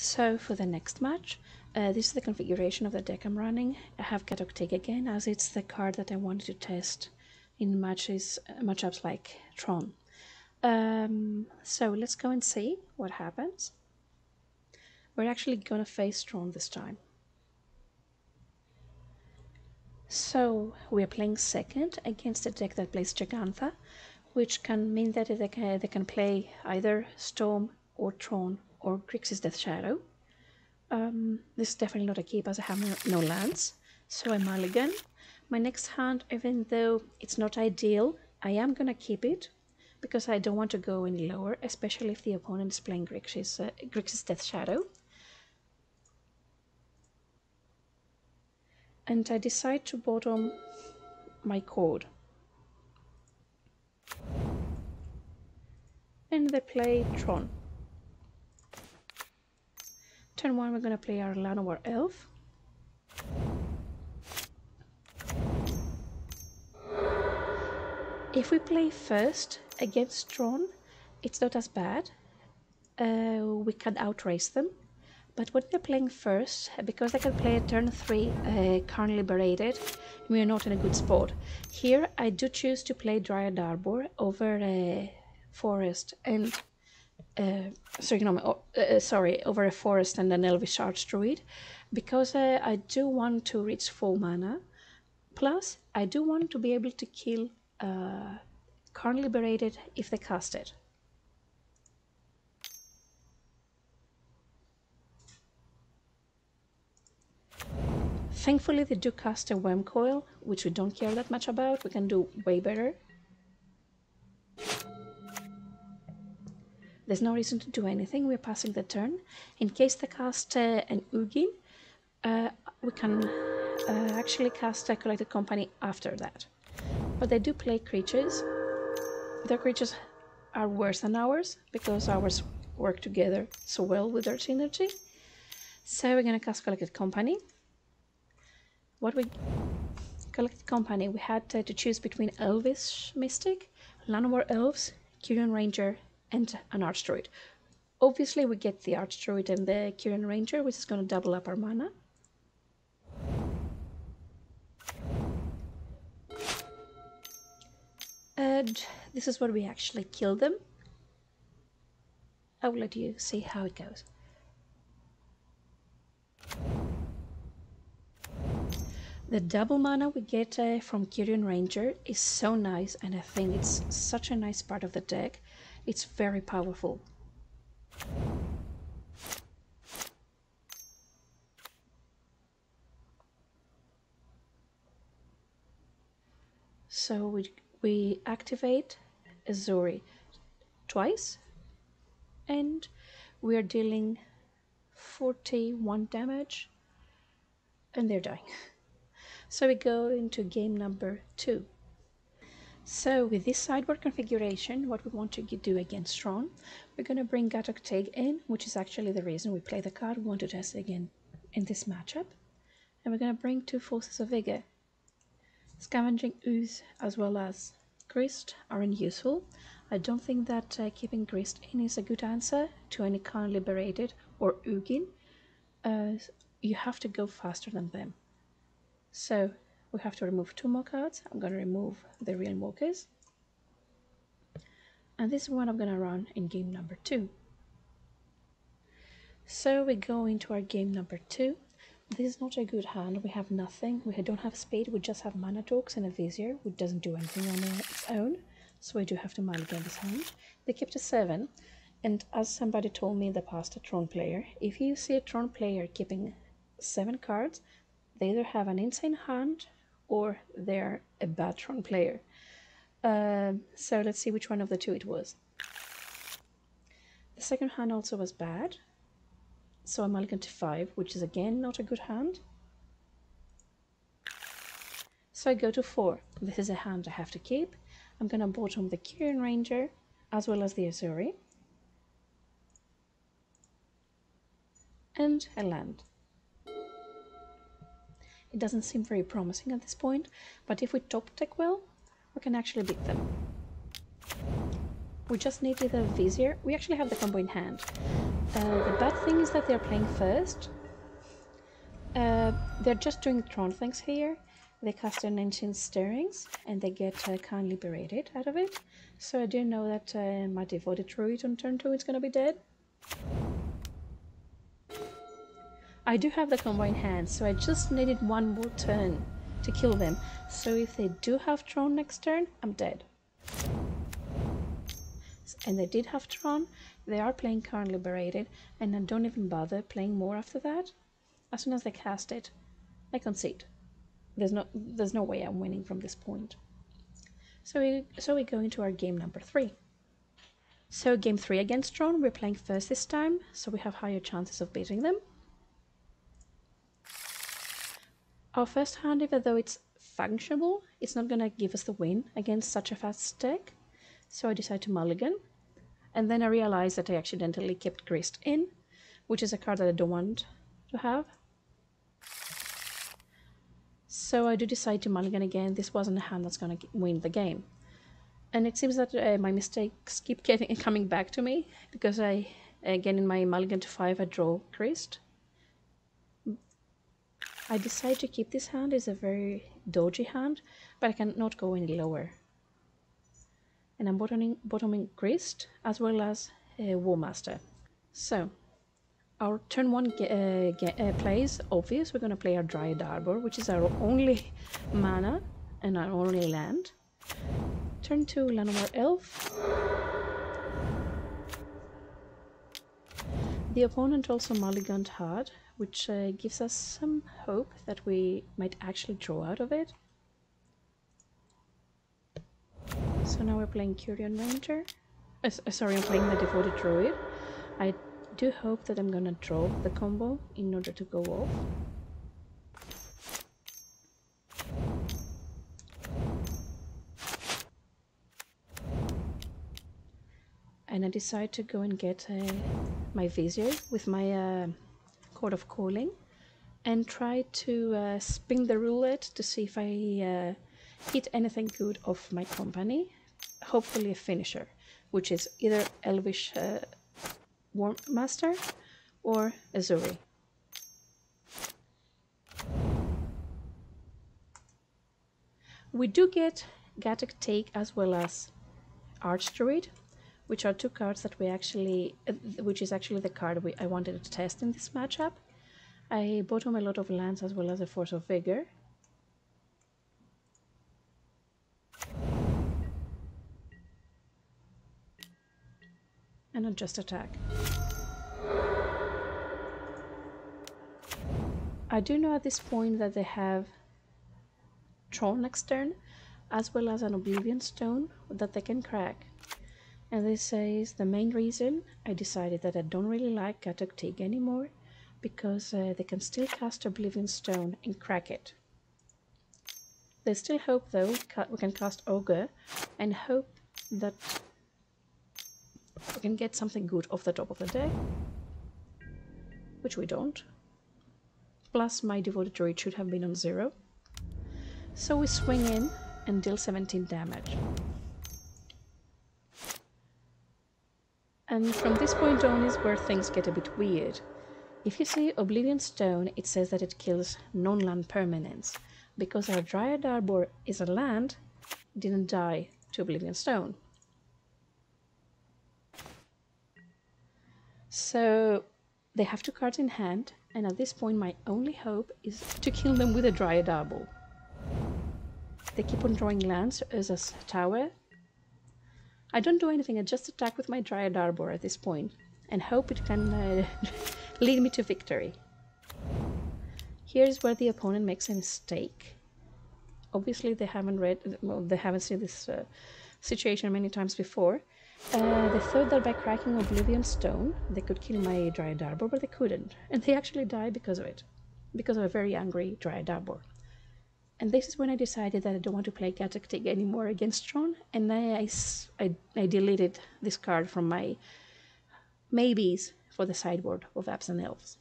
So for the next match, this is the configuration of the deck I'm running. I have Gatoctig again, as it's the card that I wanted to test in matchups like Tron. So let's go and see what happens. We're actually gonna face Tron this time. So we're playing second against a deck that plays Jegantha, which can mean that they can play either Storm or Tron or Grixis Death Shadow. This is definitely not a keep as I have no lands, so I mulligan. My next hand, even though it's not ideal, I am gonna keep it because I don't want to go any lower, especially if the opponent is playing Grixis Death Shadow. And I decide to bottom my cord. And they play Tron. Turn 1, we're going to play our Llanowar Elf. If we play first against Tron, it's not as bad. We can outrace them. But when they're playing first, because they can play a turn 3 Karn Liberated, we are not in a good spot. Here I do choose to play Dryad Arbor over a forest and over a forest and an Elvish Archdruid, because I do want to reach full mana. Plus, I do want to be able to kill Karn Liberated if they cast it. Thankfully, they do cast a Worm Coil, which we don't care that much about. We can do way better. There's no reason to do anything. We're passing the turn. In case they cast an Ugin, we can actually cast a Collected Company after that. But they do play creatures. Their creatures are worse than ours because ours work together so well with their synergy. So we're going to cast Collected Company. Collected Company, we had to choose between Elvish Mystic, Llanowar Elves, Kyrian Ranger, and an Archdruid. Obviously, we get the Archdruid and the Kyrian Ranger, which is going to double up our mana. And this is where we actually kill them. I will let you see how it goes. The double mana we get from Kyrian Ranger is so nice, and I think it's such a nice part of the deck. It's very powerful. So we activate Azuri twice, and we are dealing 41 damage, and they're dying. So we go into game number 2. So with this sideboard configuration, what we want to do against Tron, we're going to bring Gatoctig in, which is actually the reason we play the card we want to test again in this matchup. And we're going to bring 2 Forces of Vigor. Scavenging Ooze as well as Grist are unuseful. I don't think that keeping Grist in is a good answer to any Karn Liberated or Ugin. You have to go faster than them. So we have to remove 2 more cards. I'm going to remove the Realm Walkers. And this is what I'm going to run in game number 2. So we go into our game number 2. This is not a good hand. We have nothing. We don't have speed. We just have Mana Talks and a Vizier, which doesn't do anything on its own. So we do have to mulligan this hand. They kept a 7. And as somebody told me in the past, a Tron player, if you see a Tron player keeping 7 cards, they either have an insane hand or they're a bad Tron player. So let's see which one of the 2 it was. The second hand also was bad. So I mulligan to 5, which is again not a good hand. So I go to 4. This is a hand I have to keep. I'm going to bottom the Kyrian Ranger as well as the Azuri. And a land. It doesn't seem very promising at this point, but if we top deck well, we can actually beat them. We just needed a Vizier. We actually have the combo in hand. The bad thing is that they're playing first. They're just doing Tron things here. They cast an Ancient Stirrings and they get Khan Liberated out of it. So I do know that my Devoted Druid on turn 2 is going to be dead. I do have the combo in hand, so I just needed one more turn to kill them. So if they do have Tron next turn, I'm dead. And they did have Tron. They are playing Khan Liberated, and I don't even bother playing more after that. As soon as they cast it, I concede. There's no way I'm winning from this point. So we go into our game number 3. So game 3 against Tron, we're playing first this time, so we have higher chances of beating them. Our first hand, even though it's functional, it's not gonna give us the win against such a fast deck. So I decide to mulligan. And then I realize that I accidentally kept Grist in, which is a card that I don't want to have. So I do decide to mulligan again. This wasn't a hand that's going to win the game. And it seems that my mistakes keep coming back to me, because again in my mulligan to 5 I draw Grist. I decide to keep this hand. It's a very dodgy hand, but I cannot go any lower. And I'm bottoming Grist as well as Warmaster. So our turn 1 play is obvious. We're going to play our Dryad Arbor, which is our only mana and our only land. Turn 2, Lanowar Elf. The opponent also mulliganed hard, which gives us some hope that we might actually draw out of it. So now we're playing Curion Ranger. Sorry, I'm playing the Devoted Druid. I do hope that I'm gonna draw the combo in order to go off. And I decide to go and get my Vizier with my Court of Calling and try to spin the roulette to see if I hit anything good off my company. Hopefully a finisher, which is either Elvish Warmaster or Azuri. We do get Gatek Take as well as Archdruid, which are two cards that we actually, which is actually the card I wanted to test in this matchup. I bottom a lot of lands as well as a Force of Vigor. And I'll just attack. I do know at this point that they have Tron next turn, as well as an Oblivion Stone that they can crack. And this is the main reason I decided that I don't really like Gatek Tig anymore, because they can still cast Oblivion Stone and crack it. There's still hope though. We can cast Ogre and hope that we can get something good off the top of the deck, which we don't. Plus my Devoted Druid should have been on 0. So we swing in and deal 17 damage. And from this point on is where things get a bit weird. If you see Oblivion Stone, it says that it kills non-land permanents. Because our Dryad Arbor is a land, it didn't die to Oblivion Stone. So they have 2 cards in hand, and at this point my only hope is to kill them with a Dryad Arbor. They keep on drawing lands as a tower. I don't do anything, I just attack with my Dryad Arbor at this point and hope it can lead me to victory. Here's where the opponent makes a mistake. Obviously they haven't seen this situation many times before. They thought that by cracking Oblivion Stone they could kill my Dryad Arbor, but they couldn't. And they actually died because of it. Because of a very angry Dryad Arbor. And this is when I decided that I don't want to play Gatek Tig anymore against Tron, and I deleted this card from my maybes for the sideboard of Abzan Elves.